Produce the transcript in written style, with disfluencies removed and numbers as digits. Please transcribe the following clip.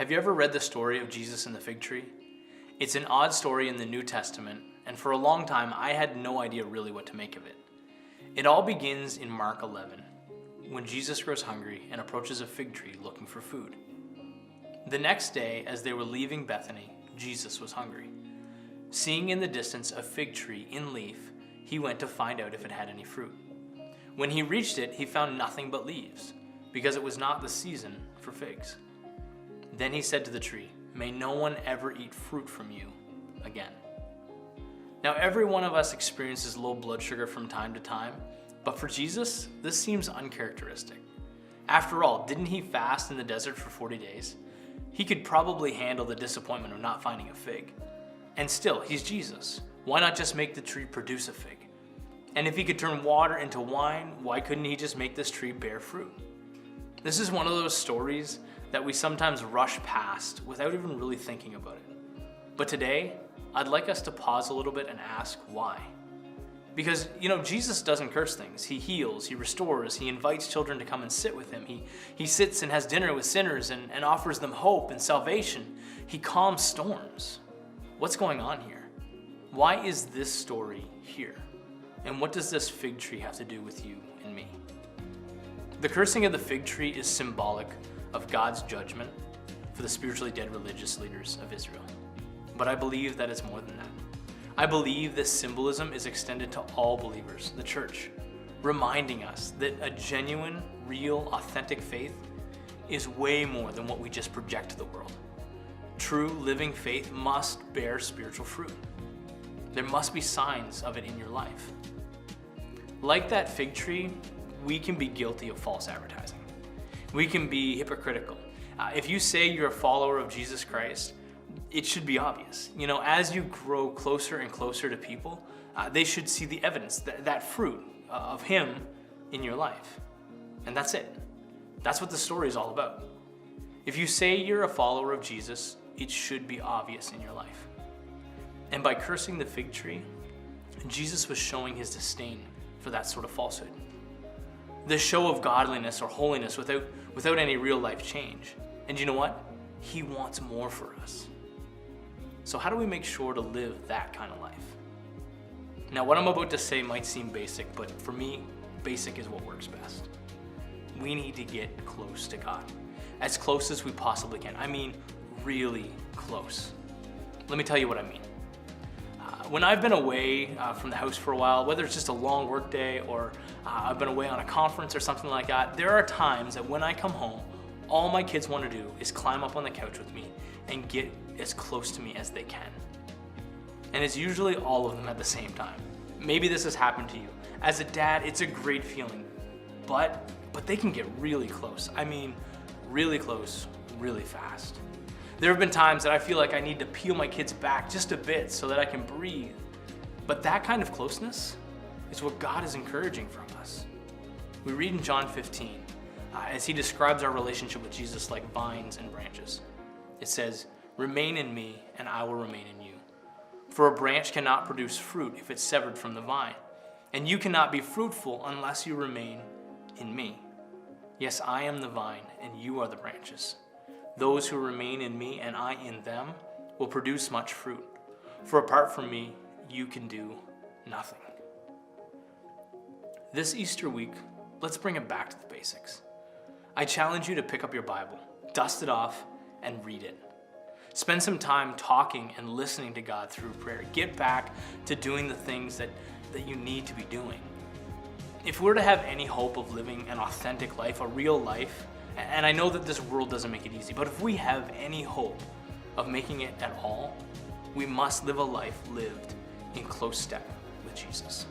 Have you ever read the story of Jesus and the fig tree? It's an odd story in the New Testament, and for a long time I had no idea really what to make of it. It all begins in Mark 11, when Jesus grows hungry and approaches a fig tree looking for food. The next day, as they were leaving Bethany, Jesus was hungry. Seeing in the distance a fig tree in leaf, he went to find out if it had any fruit. When he reached it, he found nothing but leaves, because it was not the season for figs. Then he said to the tree, "May no one ever eat fruit from you again." Now, every one of us experiences low blood sugar from time to time, but for Jesus, this seems uncharacteristic. After all, didn't he fast in the desert for 40 days? He could probably handle the disappointment of not finding a fig. And still, he's Jesus. Why not just make the tree produce a fig? And if he could turn water into wine, why couldn't he just make this tree bear fruit? This is one of those stories that we sometimes rush past without even really thinking about it. But today, I'd like us to pause a little bit and ask why. Because, Jesus doesn't curse things. He heals, he restores, he invites children to come and sit with him. He sits and has dinner with sinners and offers them hope and salvation. He calms storms. What's going on here? Why is this story here? And what does this fig tree have to do with you and me? The cursing of the fig tree is symbolic of God's judgment for the spiritually dead religious leaders of Israel. But I believe that it's more than that. I believe this symbolism is extended to all believers, the church, reminding us that a genuine, real, authentic faith is way more than what we just project to the world. True living faith must bear spiritual fruit. There must be signs of it in your life. Like that fig tree, we can be guilty of false advertising. We can be hypocritical. If you say you're a follower of Jesus Christ, it should be obvious. As you grow closer and closer to people, they should see the evidence, that fruit of him in your life. And that's it. That's what the story is all about. If you say you're a follower of Jesus, it should be obvious in your life. And by cursing the fig tree, Jesus was showing his disdain for that sort of falsehood. The show of godliness or holiness without any real life change. And you know what? He wants more for us. So how do we make sure to live that kind of life? Now, what I'm about to say might seem basic, but for me, basic is what works best. We need to get close to God. As close as we possibly can. I mean, really close. Let me tell you what I mean. When I've been away from the house for a while, whether it's just a long work day or I've been away on a conference or something like that, there are times that when I come home, all my kids want to do is climb up on the couch with me and get as close to me as they can. And it's usually all of them at the same time. Maybe this has happened to you. As a dad, it's a great feeling, but they can get really close. I mean, really close, really fast. There have been times that I feel like I need to peel my kids back just a bit so that I can breathe. But that kind of closeness is what God is encouraging from us. We read in John 15, as he describes our relationship with Jesus like vines and branches. It says, "Remain in me and I will remain in you. For a branch cannot produce fruit if it's severed from the vine, and you cannot be fruitful unless you remain in me. Yes, I am the vine and you are the branches. Those who remain in me and I in them will produce much fruit. For apart from me, you can do nothing." This Easter week, let's bring it back to the basics. I challenge you to pick up your Bible, dust it off, and read it. Spend some time talking and listening to God through prayer. Get back to doing the things that you need to be doing. If we're to have any hope of living an authentic life, a real life, and I know that this world doesn't make it easy, but if we have any hope of making it at all, we must live a life lived in close step with Jesus.